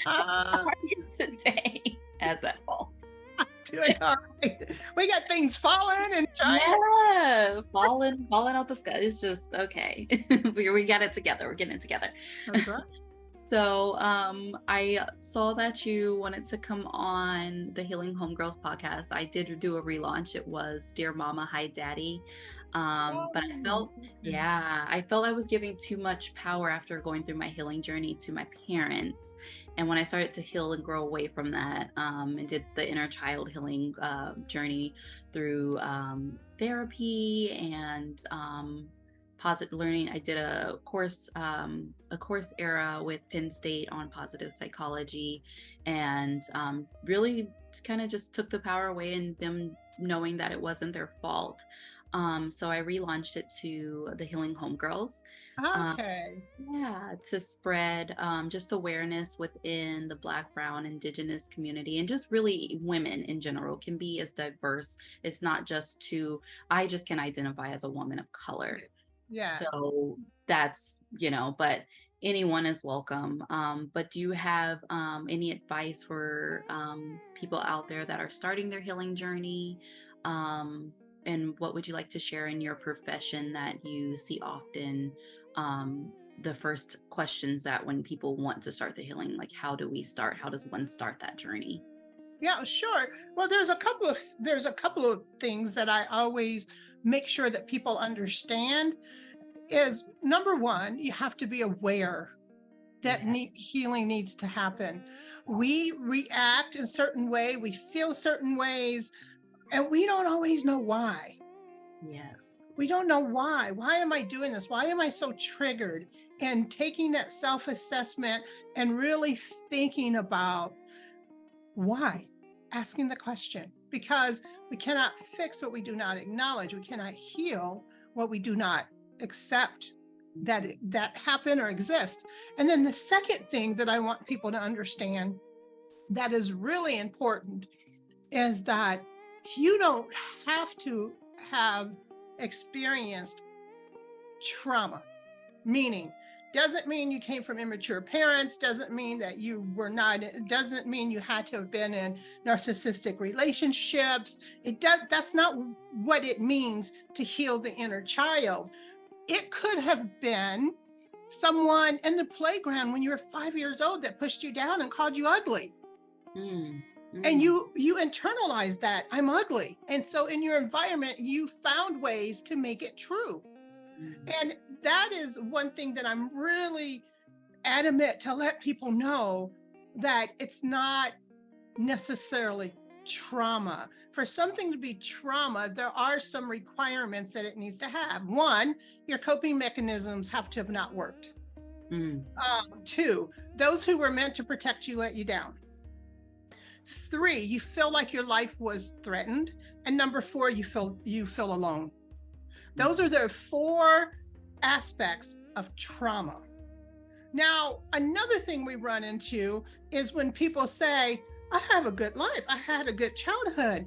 How are you today? As that falls. Doing all right. We got things falling and trying. Yeah, falling out the sky. It's just okay. We got it together. We're getting it together. That's right. So I saw that you wanted to come on the Healing Homegirls podcast. I did do a relaunch. It was Dear Mama, Hi Daddy. But I felt I was giving too much power after going through my healing journey to my parents. And when I started to heal and grow away from that, and did the inner child healing journey through therapy and positive learning. I did a course era with Penn State on positive psychology, and really kind of just took the power away in them knowing that it wasn't their fault. So I relaunched it to the Healing Homegirls. Okay. To spread just awareness within the Black, Brown, Indigenous community, and just really women in general can be as diverse. It's not just I just can identify as a woman of color. Yeah. So that's, but anyone is welcome. But do you have any advice for people out there that are starting their healing journey? And what would you like to share in your profession that you see often? The first questions that when people want to start the healing, like how do we start? How does one start that journey? Yeah, sure. Well, there's a couple of things that I always make sure that people understand. Is number one, you have to be aware that healing needs to happen. We react in a certain way, we feel certain ways, and we don't always know why. Yes. We don't know why. Why am I doing this? Why am I so triggered? And taking that self-assessment and really thinking about why, asking the question, because we cannot fix what we do not acknowledge. We cannot heal what we do not accept that happen or exist. And then the second thing that I want people to understand that is really important is that you don't have to have experienced trauma. Meaning, doesn't mean you came from immature parents, doesn't mean that you were not, doesn't mean you had to have been in narcissistic relationships. That's not what it means to heal the inner child. It could have been someone in the playground when you were 5 years old that pushed you down and called you ugly. And you internalize that, I'm ugly. And so in your environment, you found ways to make it true. And that is one thing that I'm really adamant to let people know, that it's not necessarily trauma. For something to be trauma, there are some requirements that it needs to have. One, your coping mechanisms have to have not worked. Two, those who were meant to protect you let you down. Three, you feel like your life was threatened. And number four, you feel alone. Those are the four aspects of trauma. Now, another thing we run into is when people say, I have a good life. I had a good childhood.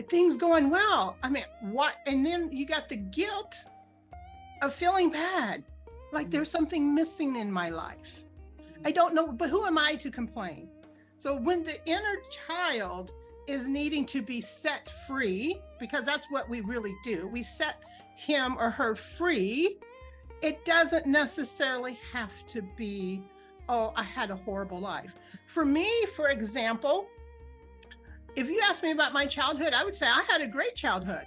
Things going well. I mean, what? And then you got the guilt of feeling bad. Like there's something missing in my life. I don't know, but who am I to complain? So when the inner child is needing to be set free, because that's what we really do, we set him or her free, it doesn't necessarily have to be, oh, I had a horrible life. For me, for example, if you ask me about my childhood, I would say I had a great childhood.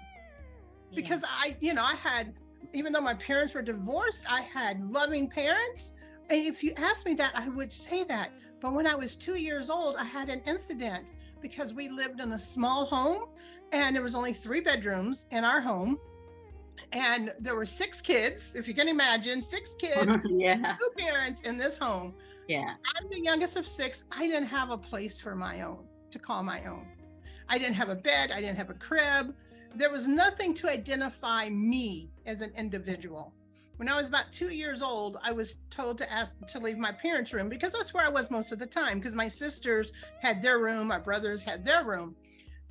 Because I had, even though my parents were divorced, I had loving parents. And if you ask me that, I would say that. But when I was 2 years old, I had an incident because we lived in a small home and there was only 3 bedrooms in our home. And there were 6 kids, if you can imagine, 6 kids, 2 parents in this home. I'm the youngest of 6. I didn't have a place for my own, to call my own. I didn't have a bed. I didn't have a crib. There was nothing to identify me as an individual. When I was about 2 years old, I was told to leave my parents' room because that's where I was most of the time, because my sisters had their room, my brothers had their room.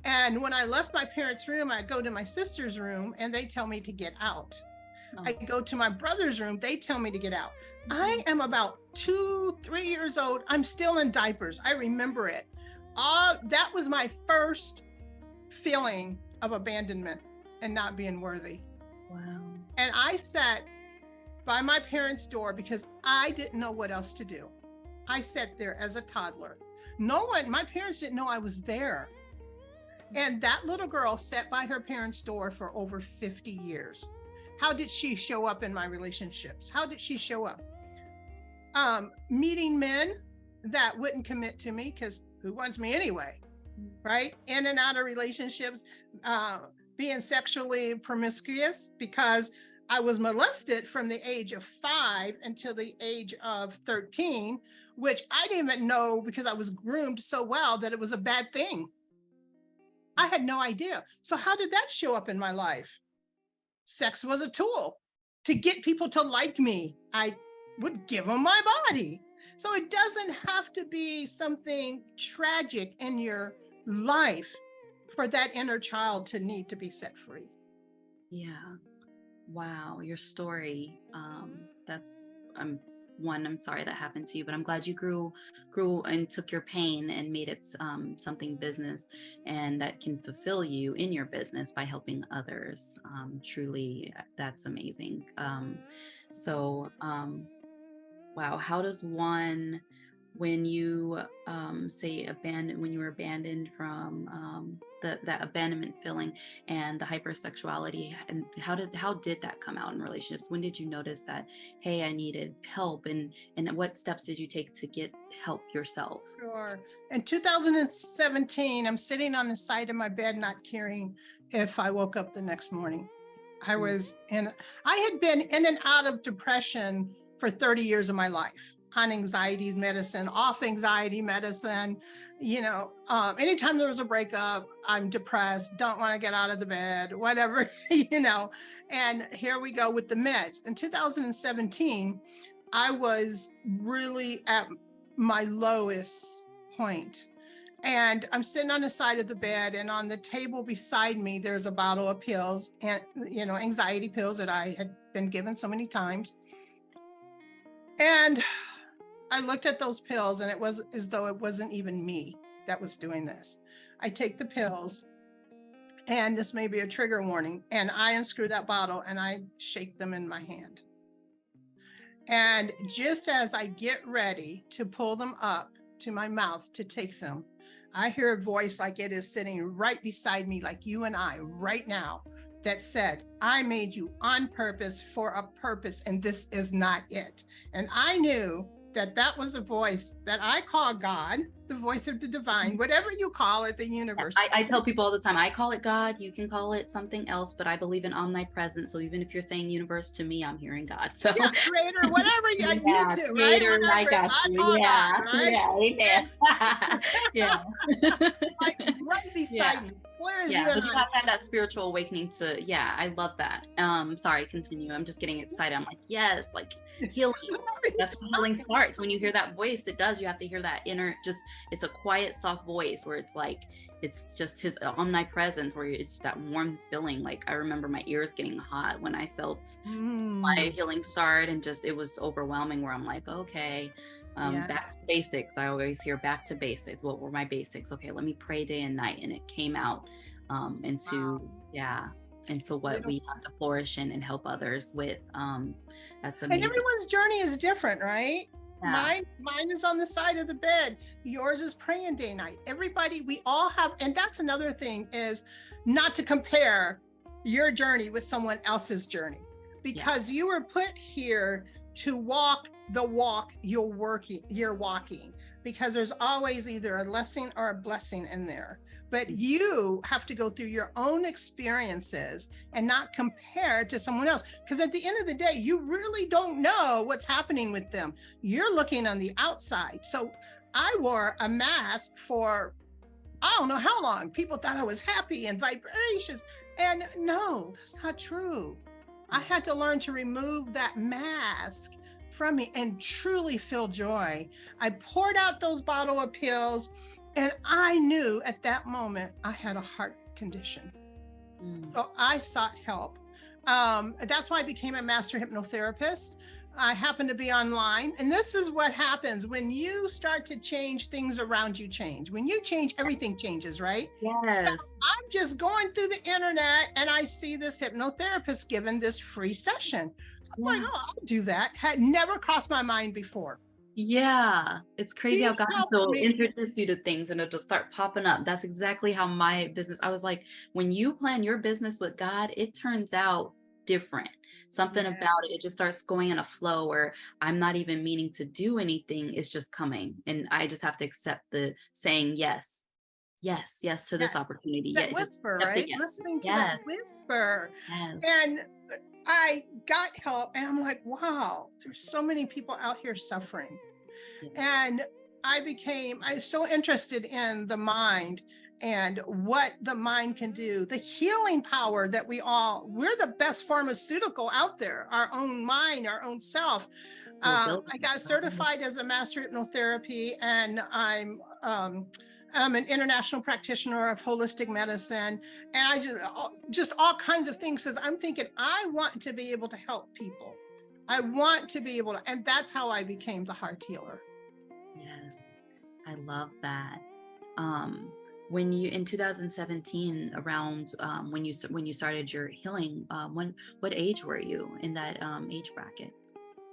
And when I left my parents' room, I go to my sister's room and they tell me to get out. I go to my brother's room, they tell me to get out. I am about 2-3 years old. I'm still in diapers. I remember it. That was my first feeling of abandonment and not being worthy. Wow. And I sat by my parents' door because I didn't know what else to do. I sat there as a toddler. My parents didn't know I was there. And that little girl sat by her parents' door for over 50 years. How did she show up in my relationships? How did she show up? Meeting men that wouldn't commit to me, because who wants me anyway, right? In and out of relationships, being sexually promiscuous because I was molested from the age of 5 until the age of 13, which I didn't even know because I was groomed so well that it was a bad thing. I had no idea. So how did that show up in my life? Sex was a tool to get people to like me. I would give them my body. So it doesn't have to be something tragic in your life for that inner child to need to be set free. Yeah. Wow. Your story. I'm sorry that happened to you, but I'm glad you grew and took your pain and made it something business, and that can fulfill you in your business by helping others. Truly, that's amazing. Wow. How does one, when you when you were abandoned from that abandonment feeling and the hypersexuality, and how did that come out in relationships? When did you notice that, hey, I needed help, and what steps did you take to get help yourself? Sure. In 2017, I'm sitting on the side of my bed, not caring if I woke up the next morning. I had been in and out of depression for 30 years of my life, on anxiety medicine, off anxiety medicine. Anytime there was a breakup, I'm depressed, don't want to get out of the bed, whatever, and here we go with the meds. In 2017, I was really at my lowest point. And I'm sitting on the side of the bed, and on the table beside me, there's a bottle of pills, and anxiety pills that I had been given so many times. And I looked at those pills, and it was as though it wasn't even me that was doing this. I take the pills, and this may be a trigger warning, and I unscrew that bottle and I shake them in my hand. And just as I get ready to pull them up to my mouth to take them, I hear a voice like it is sitting right beside me, like you and I right now, that said, I made you on purpose for a purpose, and this is not it. And I knew that was a voice that I call God, the voice of the divine, whatever you call it, the universe. I tell people all the time, I call it God, you can call it something else, but I believe in omnipresence. So even if you're saying universe, to me, I'm hearing God. So yeah, creator, whatever you do, creator, right? I got you. God, right? Yeah. Like right beside me. Where is you and have had that spiritual awakening to, I love that. Sorry, continue. I'm just getting excited. I'm like, yes, like healing. That's when healing starts. When you hear that voice, you have to hear that inner, it's a quiet, soft voice where it's like, it's just his omnipresence, where it's that warm feeling. Like I remember my ears getting hot when I felt my healing start, and it was overwhelming, where I'm like, okay, back to basics. I always hear back to basics. What were my basics? Okay, let me pray day and night. And it came out into what we have to flourish in and help others with. That's amazing. And everyone's journey is different, right? Yeah. Mine is on the side of the bed. Yours is praying day and night. Everybody, we all have, and that's another thing, is not to compare your journey with someone else's journey, because you were put here to walk the walk you're walking, because there's always either a lesson or a blessing in there. But you have to go through your own experiences and not compare to someone else, because at the end of the day, you really don't know what's happening with them. You're looking on the outside. So I wore a mask for I don't know how long. People thought I was happy and vibracious, and no, that's not true. I had to learn to remove that mask from me and truly feel joy. I poured out those bottle of pills, and I knew at that moment I had a heart condition. So I sought help. That's why I became a master hypnotherapist, I happen to be online. And this is what happens when you start to change, things around you change. When you change, everything changes, right? Yes. I'm just going through the internet and I see this hypnotherapist giving this free session. I'm like, Yeah. oh, I'll do that. Had never crossed my mind before. Yeah. It's crazy He how God helped will me. introduce you to things and it'll just start popping up. That's exactly how my business, I was like, when you plan your business with God, it turns out different. Something about Yes. it, it just starts going in a flow where I'm not even meaning to do anything. It's just coming. And I just have to accept the saying yes, yes, yes to this Yes. opportunity. That Yeah, just whisper, accept it. right? Yes. Listening to that Yes. whisper. Yes. And I got help and I'm like, wow, there's so many people out here suffering. Yes. And I was so interested in the mind and what the mind can do, the healing power that we're the best pharmaceutical out there, our own mind, our own self. We're building I it. got certified as a master hypnotherapy, and I'm an international practitioner of holistic medicine, and I just all kinds of things. Because I'm thinking I want to be able to help people. I want to be able to, and that's how I became the heart healer. Yes, I love that. When you in 2017, around when you started your healing, what age were you in that age bracket?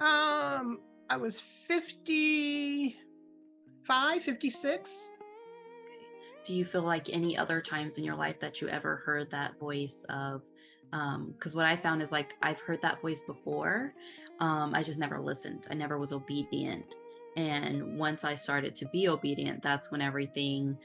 I was 55, 56. Do you feel like any other times in your life that you ever heard that voice of, because what I found is like I've heard that voice before, I just never listened. I never was obedient. And once I started to be obedient, that's when everything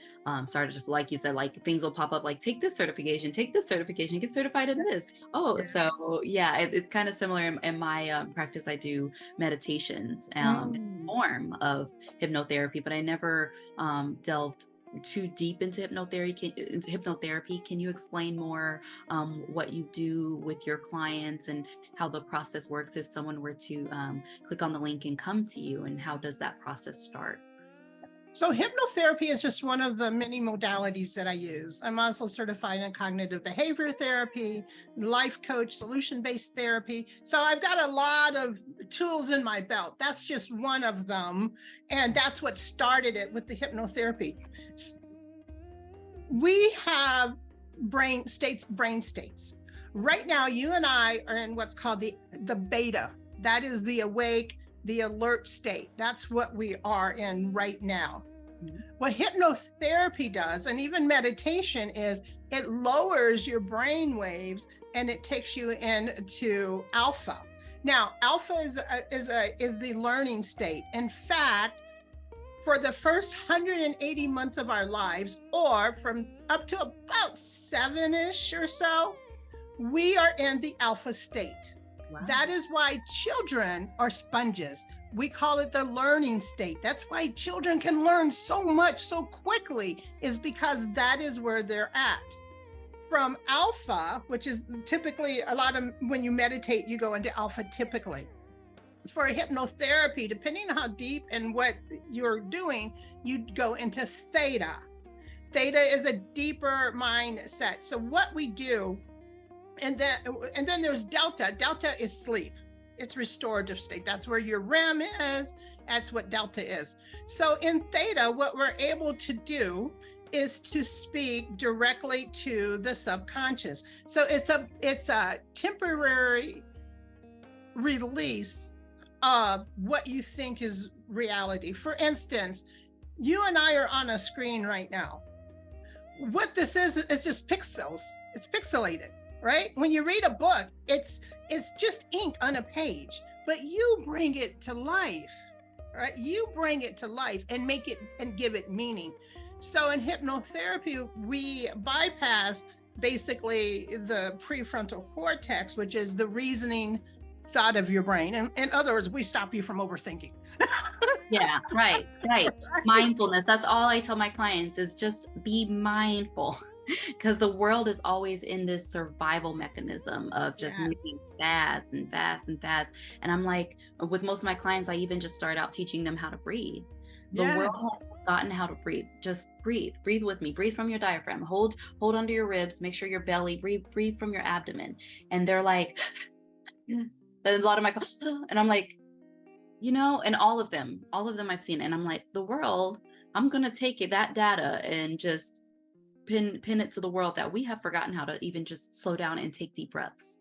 started to, like you said, like things will pop up, like take this certification, get certified in this. Oh, Yeah. so yeah, it's kind of similar in my practice. I do meditations, Mm. form of hypnotherapy, but I never delved too deep into hypnotherapy. Can you explain more what you do with your clients and how the process works if someone were to click on the link and come to you, and how does that process start? So hypnotherapy is just one of the many modalities that I use. I'm also certified in cognitive behavior therapy, life coach, solution-based therapy. So I've got a lot of tools in my belt. That's just one of them. And that's what started it with the hypnotherapy. We have brain states. Right now, you and I are in what's called the beta. That is the awake, the alert state. That's what we are in right now. Mm-hmm. What hypnotherapy does, and even meditation, is it lowers your brain waves and it takes you into alpha. Now, alpha is the learning state. In fact, for the first 180 months of our lives, or from up to about 7-ish or so, we are in the alpha state. Wow. That is why children are sponges. We call it the learning state. That's why children can learn so much so quickly, is because that is where they're at. From alpha, which is typically when you meditate, you go into alpha typically. For hypnotherapy, depending on how deep and what you're doing, you go into theta. Theta is a deeper mindset. So what we do, and then there's delta. Delta is sleep. It's restorative state. That's where your REM is. That's what delta is. So in theta, what we're able to do is to speak directly to the subconscious. So it's a temporary release of what you think is reality. For instance, you and I are on a screen right now. What this is just pixels. It's pixelated, right? When you read a book, it's just ink on a page, but you bring it to life, right? You bring it to life and make it and give it meaning. So in hypnotherapy, we bypass basically the prefrontal cortex, which is the reasoning side of your brain. And in other words, we stop you from overthinking. Yeah, right. Mindfulness. That's all I tell my clients, is just be mindful, because the world is always in this survival mechanism of just moving fast and fast and fast. And I'm like, with most of my clients, I even just start out teaching them how to breathe. The world has forgotten how to breathe. Just breathe with me. Breathe from your diaphragm. Hold under your ribs. Make sure your belly, breathe from your abdomen. And they're like, a lot of my clients, and I'm like, and all of them I've seen. And I'm like, the world, I'm going to take that data and just pin it to the world that we have forgotten how to even just slow down and take deep breaths.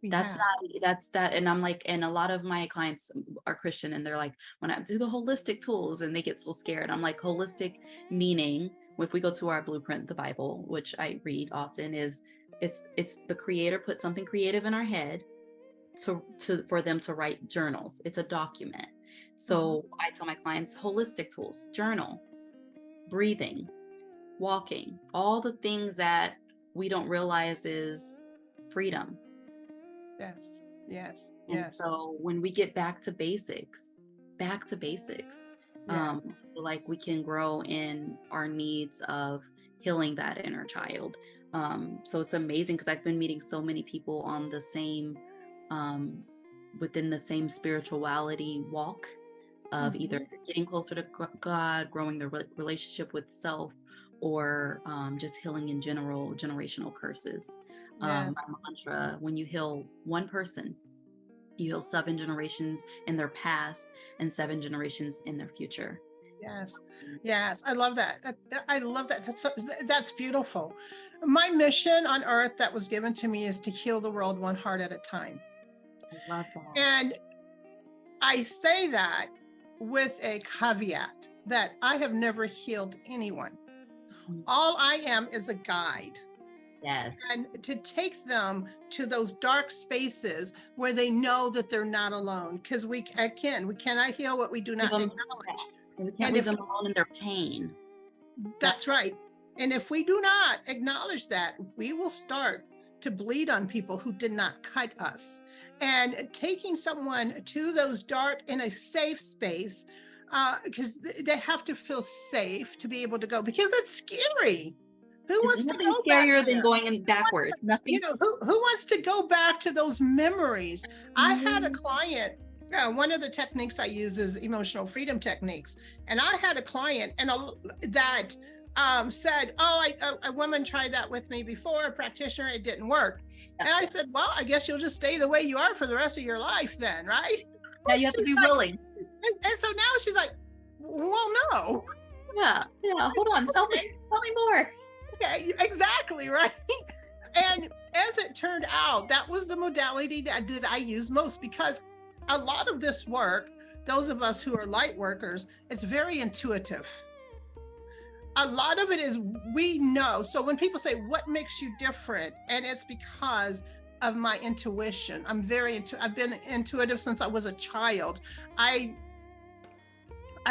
That's Yeah. not, that's that. And I'm like, and a lot of my clients are Christian, and they're like, when I do the holistic tools, and they get so scared. I'm like, holistic meaning, if we go to our blueprint, the Bible, which I read often, is it's the creator put something creative in our head for them to write journals. It's a document. Mhm. So I tell my clients, holistic tools, journal, breathing, walking, all the things that we don't realize is freedom. Yes. Yes. And Yes. so when we get back to basics, back to basics, Yes. like we can grow in our needs of healing that inner child. So it's amazing because I've been meeting so many people on the same, um, within the same spirituality walk of either Mhm. getting closer to God, growing their relationship with self, or just healing in general, generational curses. Yes. My mantra: when you heal one person, you heal 7 generations in their past and 7 generations in their future. Yes. Yes. I love that. I love that. That's beautiful. My mission on earth that was given to me is to heal the world one heart at a time. I love that. And I say that with a caveat that I have never healed anyone. Mhm. All I am is a guide. Yes. And to take them to those dark spaces where they know that they're not alone, because we cannot heal what we do Leave not them, yeah. acknowledge. And we can't And leave if them alone in their pain. That, That's right. And if we do not acknowledge that, we will start to bleed on people who did not cut us. And taking someone to those dark in a safe space, because they have to feel safe to be able to go, because it's scary. Who is wants to nothing go back scarier than there? going in Who wants backwards. to, Nothing. who wants to go back to those memories? I had a Mhm. client. One of the techniques I use is emotional freedom techniques, and I had a client that said, "Oh, a woman tried that with me before, a practitioner. It didn't work." And I said, "Well, I guess you'll just stay the way you are for the rest of your life, then, right?" Now you have to She's be like, willing. and so now she's like, "Well, no." Yeah. Yeah. I Hold on. said, "Okay, Tell me more. okay, exactly, right." And as it turned out, that was the modality that did I use most, because a lot of this work, those of us who are light workers, it's very intuitive. A lot of it is we know. So when people say, what makes you different? And it's because of my intuition. I've been intuitive since I was a child. I've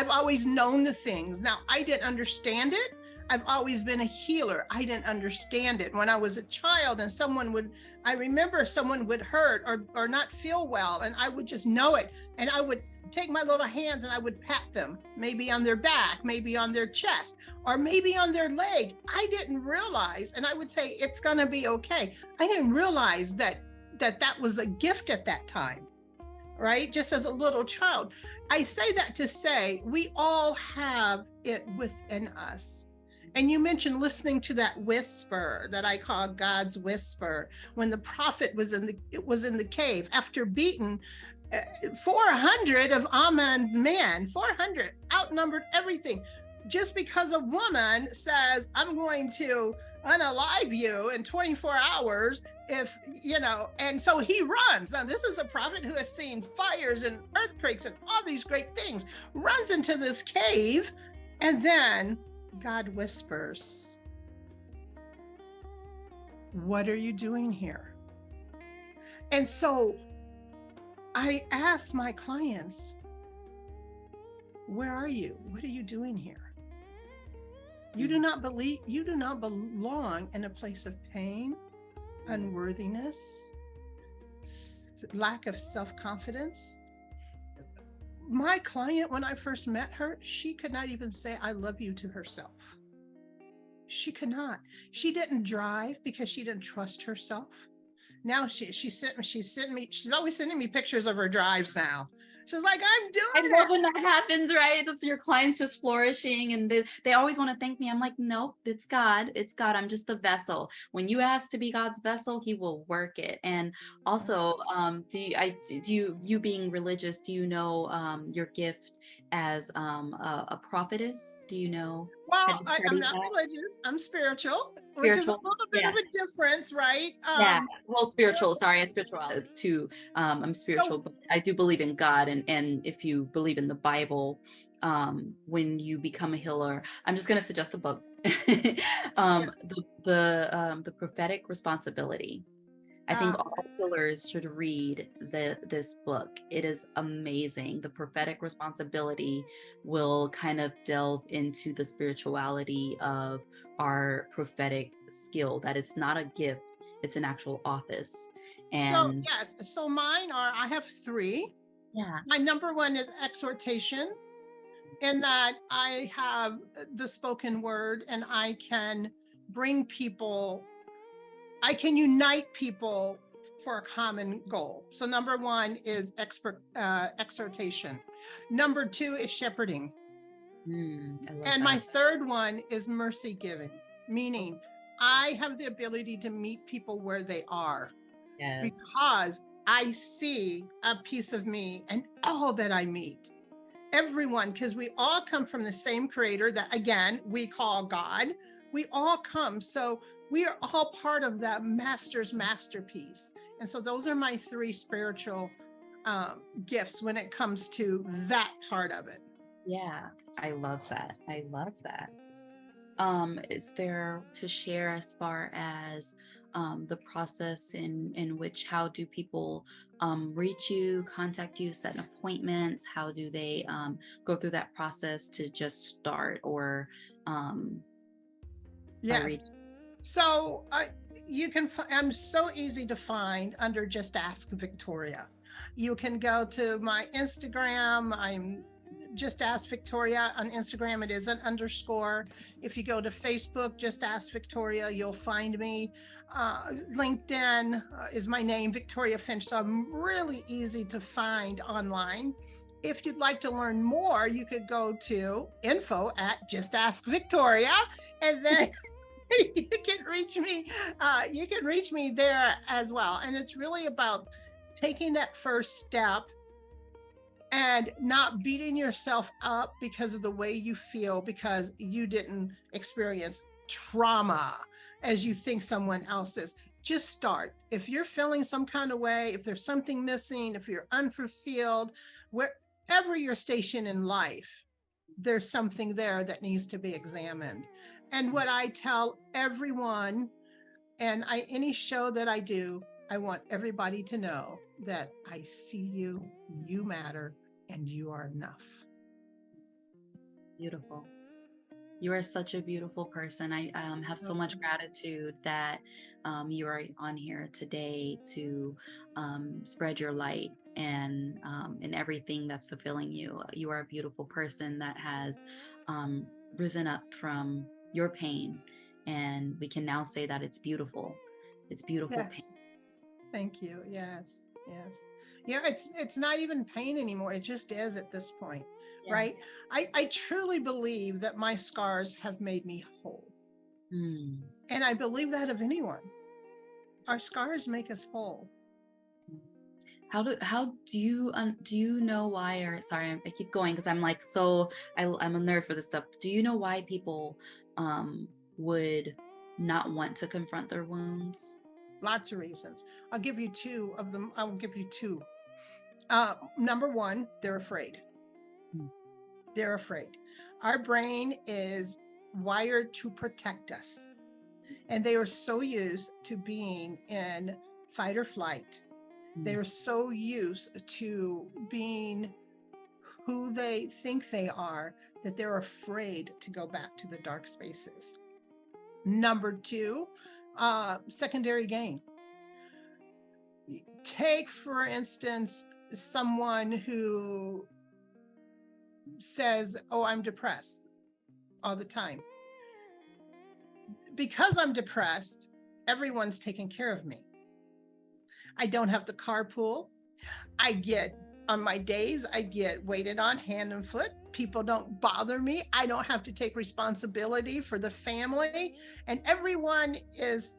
always known the things. Now, I didn't understand it. I've always been a healer. I didn't understand it. When I was a child and I remember someone would hurt or not feel well, and I would just know it. And I would take my little hands and I would pat them, maybe on their back, maybe on their chest, or maybe on their leg. I didn't realize, and I would say, it's going to be okay. I didn't realize that was a gift at that time, right? Just as a little child. I say that to say we all have it within us. And you mentioned listening to that whisper that I call God's whisper. When the prophet was in the cave after beaten 400 of Ammon's men, 400 outnumbered everything. Just because a woman says, "I'm going to unalive you in 24 hours," and so he runs. Now, this is a prophet who has seen fires and earthquakes and all these great things, runs into this cave, and then God whispers, "What are you doing here?" And so I ask my clients, "Where are you? What are you doing here? You do not belong in a place of pain, unworthiness, lack of self-confidence." My client, when I first met her, she could not even say "I love you" to herself. She could not. She didn't drive because she didn't trust herself. Now she's always sending me pictures of her drives now. She's like, I'm I doing love it. when that happens, right? It's your clients just flourishing and they always want to thank me. I'm like, nope, it's God. It's God. I'm just the vessel. When you ask to be God's vessel, he will work it. And also, do you being religious, do you know your gift as a prophetess? Do you know? Have Well, you I'm studied not that? religious. I'm spiritual, which is a Spiritual? little bit of Yeah. a difference, right? Yeah, well, You know, spiritual. Sorry, I spirituality too. I'm spiritual, so but I do believe in God, and if you believe in the Bible, when you become a healer, I'm just gonna suggest a book. yeah. The prophetic responsibility. I think Uh, all healers should read this book. It is amazing. The prophetic responsibility will kind of delve into the spirituality of our prophetic skill, that it's not a gift, it's an actual office. so And yes, so I have three. yeah. My number one is exhortation, in that I have the spoken word and I can unite people for a common goal. So number one is exhortation. Number two is shepherding. I love And my that. third one is mercy giving, meaning I have the ability to meet people where they are Yes. because I see a piece of me and all that I meet. Everyone, because we all come from the same creator that, again, we call God. We all come. So we are all part of that master's masterpiece. And so those are my three spiritual gifts when it comes to that part of it. Yeah, I love that. I love that. Is there to share as far as the process in which, how do people reach you, contact you, set appointments? How do they go through that process to just start, or um, by Yes. reach? So I'm so easy to find under Just Ask Victoria. You can go to my Instagram. I'm Just Ask Victoria on Instagram. It is an underscore. If you go to Facebook, Just Ask Victoria, you'll find me. LinkedIn is my name, Victoria Finch. So I'm really easy to find online. If you'd like to learn more, you could go to info@Just Ask Victoria, and then you can reach me. You can reach me there as well. And it's really about taking that first step and not beating yourself up because of the way you feel, because you didn't experience trauma as you think someone else is. Just start. If you're feeling some kind of way, if there's something missing, if you're unfulfilled, wherever your station in life, there's something there that needs to be examined. And what I tell everyone, and any show that I do, I want everybody to know that I see you, you matter, and you are enough. Beautiful. You are such a beautiful person. I have so much gratitude that you are on here today to spread your light and in everything that's fulfilling you. You are a beautiful person that has risen up from your pain, and we can now say that it's beautiful. It's beautiful pain. Yes. Thank you. Yes. Yes. Yeah, it's not even pain anymore. It just is at this point. Yeah. Right. I truly believe that my scars have made me whole. And I believe that of anyone. Our scars make us whole. How do you know why, or sorry, I keep going because I'm like, so I'm a nerd for this stuff. Do you know why people would not want to confront their wounds? Lots of reasons. I'll give you two of them. I'll give you two. Number one, they're afraid. They're afraid. Our brain is wired to protect us. And they are so used to being in fight or flight. They are so used to being who they think they are that they're afraid to go back to the dark spaces. Number two, secondary gain. Take, for instance, someone who says, oh, I'm depressed all the time. Because I'm depressed, everyone's taking care of me. I don't have to carpool. On my days, I get waited on hand and foot. People don't bother me. I don't have to take responsibility for the family, and everyone is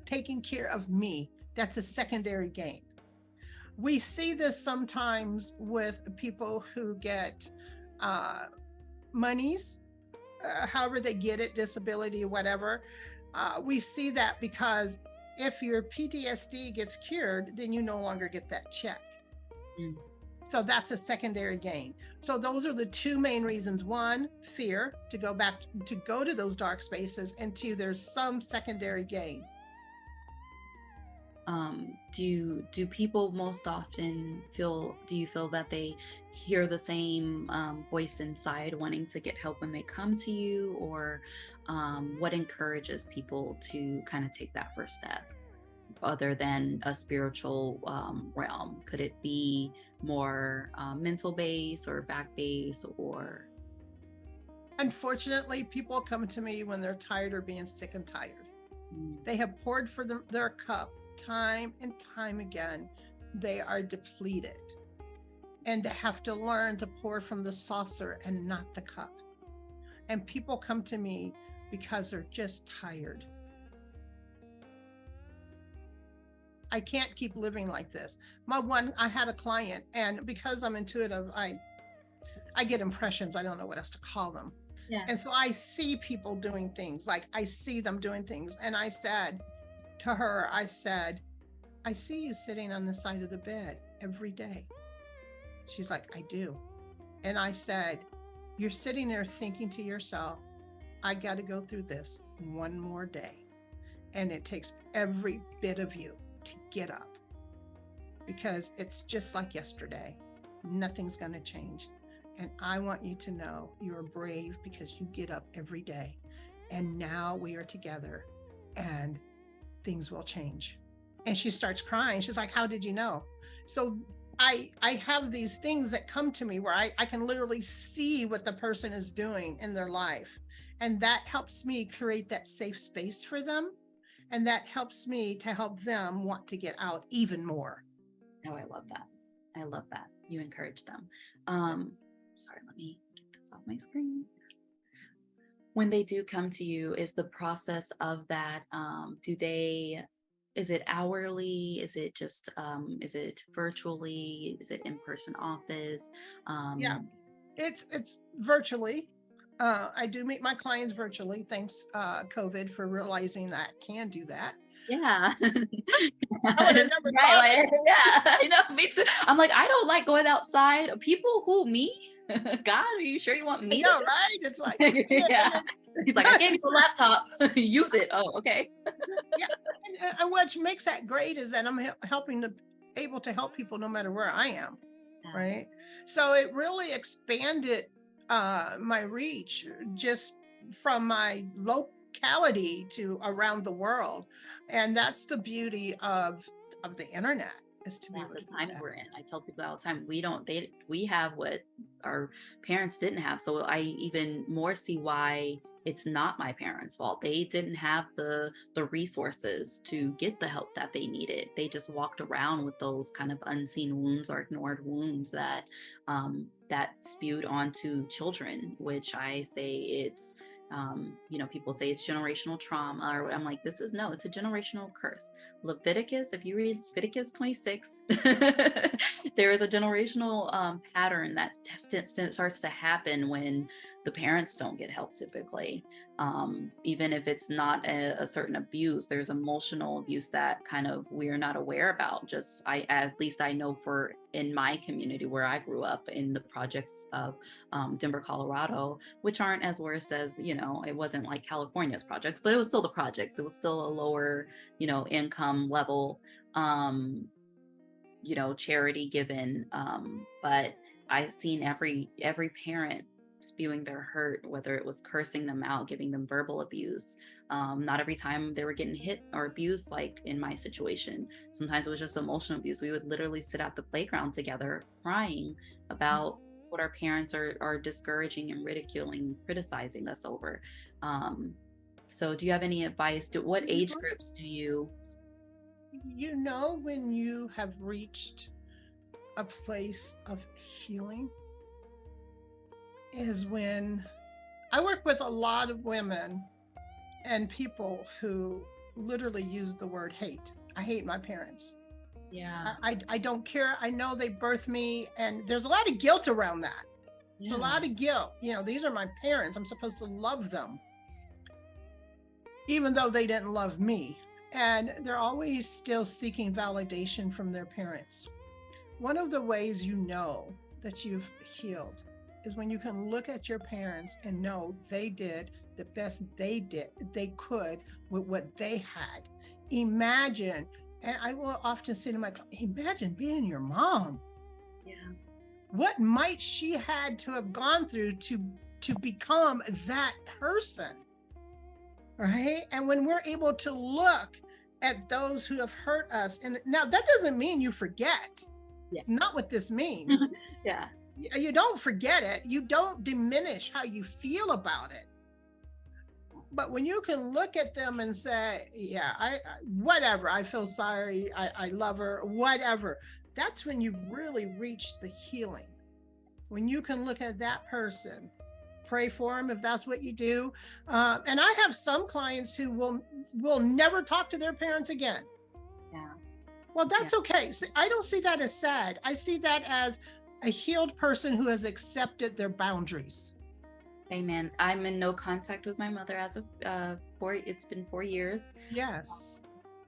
taking care of me. That's a secondary gain. We see this sometimes with people who get monies, however they get it, disability, whatever. We see that because if your PTSD gets cured, then you no longer get that check. Mm. So that's a secondary gain. So those are the two main reasons. One, fear to go to those dark spaces, and two, there's some secondary gain. Do people most often do you feel that they hear the same voice inside wanting to get help when they come to you, or what encourages people to kind of take that first step other than a spiritual realm? Could it be more mental based or back based, or? Unfortunately, people come to me when they're tired or being sick and tired. They have poured for their cup time and time again. They are depleted, and they have to learn to pour from the saucer and not the cup. And people come to me because they're just tired. I can't keep living like this. I had a client, and because I'm intuitive, I get impressions. I don't know what else to call them. Yeah. And so I see people doing things, like I see them doing things. And I said to her, I see you sitting on the side of the bed every day. She's like, I do. And I said, you're sitting there thinking to yourself, I got to go through this one more day. And it takes every bit of you to get up, because it's just like yesterday. Nothing's going to change. And I want you to know you're brave because you get up every day. And now we are together and things will change. And she starts crying. She's like, how did you know? So I have these things that come to me where I can literally see what the person is doing in their life. And that helps me create that safe space for them. And that helps me to help them want to get out even more. Oh, I love that. I love that. You encourage them. Sorry, let me get this off my screen. When they do come to you, is the process of that, is it hourly? Is it just, is it virtually? Is it in-person office? Yeah, it's virtually. I do meet my clients virtually. Thanks, COVID, for realizing that I can do that. Yeah. I would have never thought. Like, yeah, I know, me too. I'm like, I don't like going outside. People who me? God, are you sure you want me? No, right? It's like, yeah. He's like, I gave you a laptop. Use it. Oh, okay. Yeah, and what makes that great is that I'm able to help people no matter where I am, right? So it really expanded my reach just from my locality to around the world. And that's the beauty of the internet, is to be able to the time we're in. I tell people all the time, we have what our parents didn't have. So I even more see why it's not my parents' fault. They didn't have the resources to get the help that they needed. They just walked around with those kind of unseen wounds or ignored wounds that that spewed onto children, which I say it's people say it's generational trauma, or I'm like, it's a generational curse. Leviticus, if you read Leviticus 26, there is a generational pattern that starts to happen when the parents don't get help typically. Even if it's not a certain abuse, there's emotional abuse that kind of we're not aware about. At least I know for in my community where I grew up in the projects of Denver, Colorado, which aren't as worse as, it wasn't like California's projects, but it was still the projects. It was still a lower, income level, charity given. But I've seen every parent spewing their hurt, whether it was cursing them out, giving them verbal abuse. Not every time they were getting hit or abused, like in my situation. Sometimes it was just emotional abuse. We would literally sit at the playground together crying about what our parents are discouraging and ridiculing, criticizing us over. So do you have any advice? What age groups do you You know when you have reached a place of healing is when I work with a lot of women and people who literally use the word hate. I hate my parents. Yeah. I don't care. I know they birthed me, and there's a lot of guilt around that. It's a lot of guilt. You know, these are my parents. I'm supposed to love them, even though they didn't love me. And they're always still seeking validation from their parents. One of the ways you know that you've healed is when you can look at your parents and know they did the best they could with what they had. Imagine, and I will often say to my clients, imagine being your mom. Yeah. What might she had to have gone through to become that person, right? And when we're able to look at those who have hurt us, and now that doesn't mean you forget. Yeah. It's not what this means. Yeah. You don't forget it. You don't diminish how you feel about it. But when you can look at them and say, yeah, whatever, I feel sorry, I love her, whatever, that's when you've really reached the healing. When you can look at that person, pray for them if that's what you do. And I have some clients who will never talk to their parents again. Yeah. Well, that's okay. So I don't see that as sad. I see that as a healed person who has accepted their boundaries. Amen. I'm in no contact with my mother as of it's been 4 years. Yes.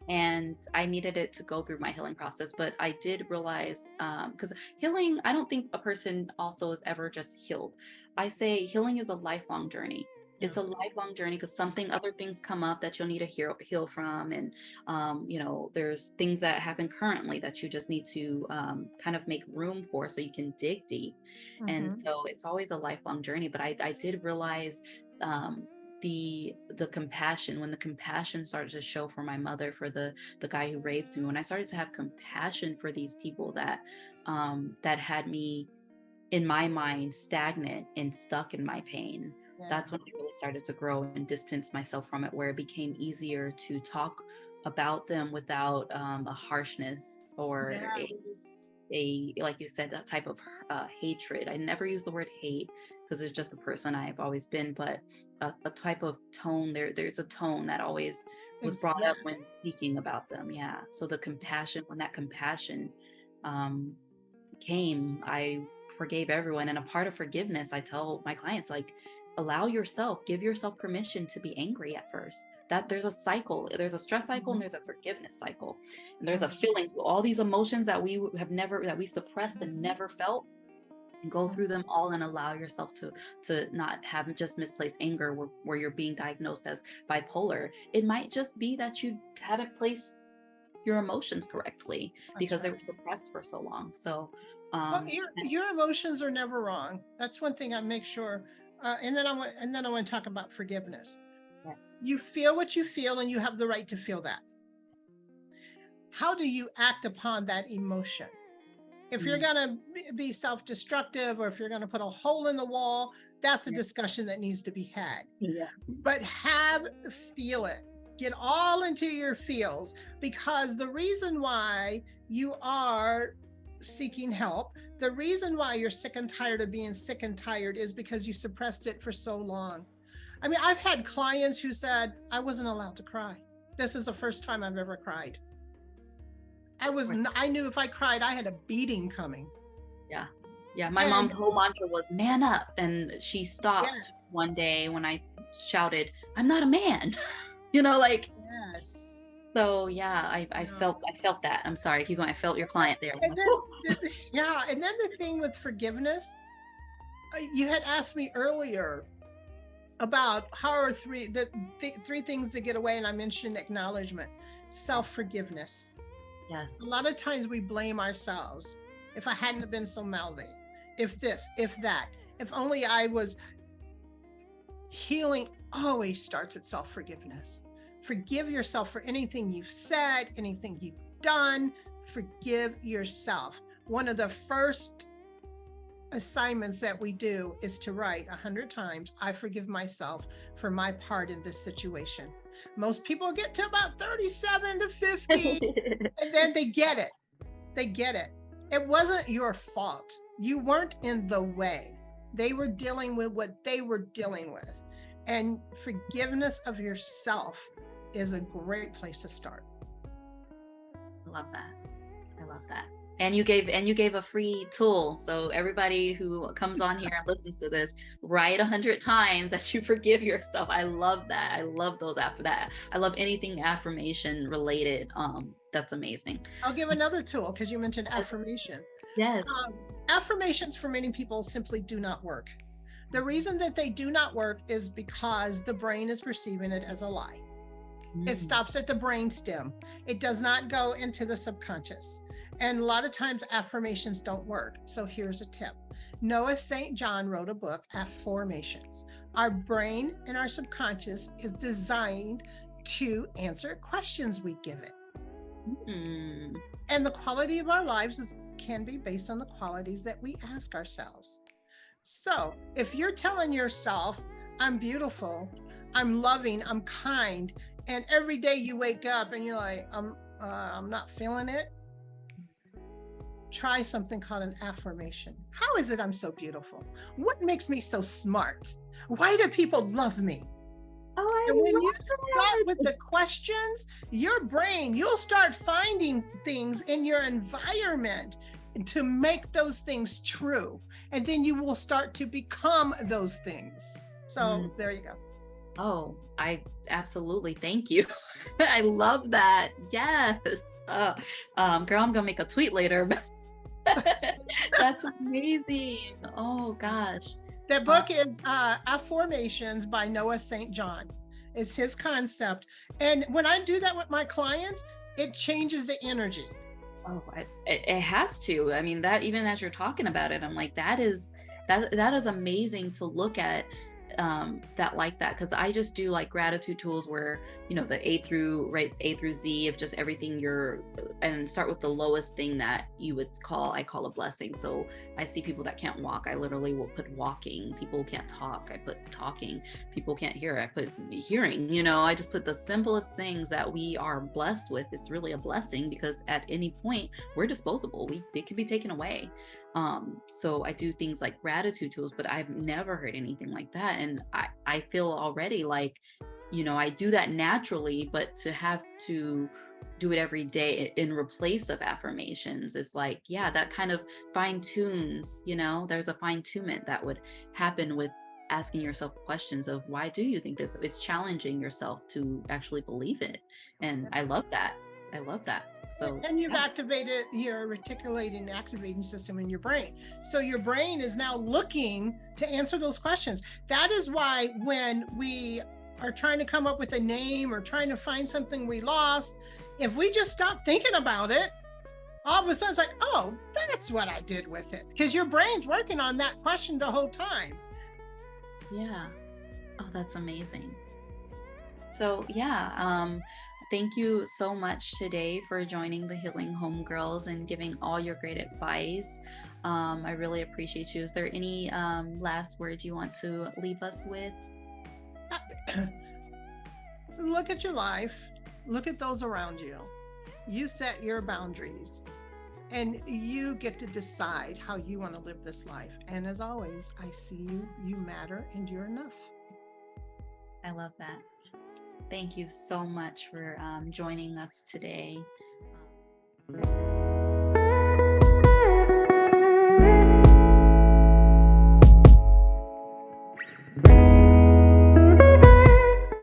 And I needed it to go through my healing process. But I did realize, because healing, I don't think a person also is ever just healed. I say healing is a lifelong journey. It's a lifelong journey because other things come up that you'll need to heal from. And, there's things that happen currently that you just need to kind of make room for so you can dig deep. Mm-hmm. And so it's always a lifelong journey. But I did realize the compassion, when the compassion started to show for my mother, for the guy who raped me, when I started to have compassion for these people that had me in my mind stagnant and stuck in my pain. That's when I really started to grow and distance myself from it, where it became easier to talk about them without a harshness or a like you said, that type of hatred. I never use the word hate because it's just the person I've always been, but a type of tone. There's a tone that always was brought up when speaking about them. Yeah. So the compassion, when that compassion came, I forgave everyone. And a part of forgiveness, I tell my clients, like, give yourself permission to be angry at first. That there's a cycle, there's a stress cycle, and there's a forgiveness cycle, and there's a feeling. So all these emotions that we suppressed and never felt, go through them all and allow yourself to not have just misplaced anger where you're being diagnosed as bipolar. It might just be that you haven't placed your emotions correctly because they were suppressed for so long. So well, your emotions are never wrong. That's one thing I make sure. And then I want to talk about forgiveness. Yes. You feel what you feel, and you have the right to feel that. How do you act upon that emotion? If you're going to be self-destructive, or if you're going to put a hole in the wall, that's a discussion that needs to be had. Yeah. But feel it. Get all into your feels, because the reason why you are seeking help, the reason why you're sick and tired of being sick and tired, is because you suppressed it for so long. I mean, I've had clients who said, I wasn't allowed to cry. This is the first time I've ever cried. I knew if I cried, I had a beating coming. Yeah. Yeah. My mom's whole mantra was man up. And she stopped one day when I shouted, I'm not a man, like, yes. So yeah, I felt that. I'm sorry, keep going. I felt your client there. And then the thing with forgiveness, you had asked me earlier about how are three things that get away, and I mentioned acknowledgement, self-forgiveness. Yes. A lot of times we blame ourselves. If I hadn't been so mouthy, if this, if that, if only I was. Healing always starts with self-forgiveness. Forgive yourself for anything you've said, anything you've done. Forgive yourself. One of the first assignments that we do is to write 100 times, I forgive myself for my part in this situation. Most people get to about 37 to 50, and then they get it. They get it. It wasn't your fault. You weren't in the way. They were dealing with what they were dealing with. And forgiveness of yourself is a great place to start. I love that. I love that. And you gave a free tool. So everybody who comes on here and listens to this, write 100 times that you forgive yourself. I love that. I love those after that. I love anything affirmation related. That's amazing. I'll give another tool because you mentioned affirmation. Yes. Affirmations for many people simply do not work. The reason that they do not work is because the brain is perceiving it as a lie. It stops at the brain stem. It does not go into the subconscious. And a lot of times affirmations don't work. So here's a tip. Noah St. John wrote a book, Affirmations. Our brain and our subconscious is designed to answer questions we give it. And the quality of our lives can be based on the qualities that we ask ourselves. So if you're telling yourself, I'm beautiful, I'm loving, I'm kind, and every day you wake up and you're like, I'm not feeling it, try something called an affirmation. How is it I'm so beautiful? What makes me so smart? Why do people love me? And when you start with the questions, your brain, you'll start finding things in your environment to make those things true. And then you will start to become those things. So there you go. Oh, I absolutely. Thank you. I love that. Yes. Girl, I'm gonna make a tweet later. That's amazing. Oh gosh. The book is Affirmations by Noah St. John. It's his concept. And when I do that with my clients, it changes the energy. Oh, it has to. I mean, that even as you're talking about it, I'm like, that is amazing to look at. That like that, because I just do like gratitude tools where, you know, the A through Z of just everything and start with the lowest thing that you would I call a blessing. So I see people that can't walk, I literally will put walking. People can't talk, I put talking. People can't hear, I put hearing. You know, I just put the simplest things that we are blessed with. It's really a blessing because at any point we're disposable. They can be taken away. So I do things like gratitude tools, but I've never heard anything like that. And I feel already like, you know, I do that naturally, but to have to do it every day in replace of affirmations is like, yeah, that kind of fine tunes, you know, there's a fine tunement that would happen with asking yourself questions of why do you think this? It's challenging yourself to actually believe it. And I love that. I love that. So, and you've activated your reticulating activating system in your brain. So your brain is now looking to answer those questions. That is why when we are trying to come up with a name or trying to find something we lost, if we just stop thinking about it, all of a sudden it's like, oh, that's what I did with it. Because your brain's working on that question the whole time. Yeah. Oh, that's amazing. So yeah, thank you so much today for joining the Healing Homegirls and giving all your great advice. I really appreciate you. Is there any last words you want to leave us with? Look at your life. Look at those around you. You set your boundaries and you get to decide how you want to live this life. And as always, I see you, you matter, and you're enough. I love that. Thank you so much for joining us today.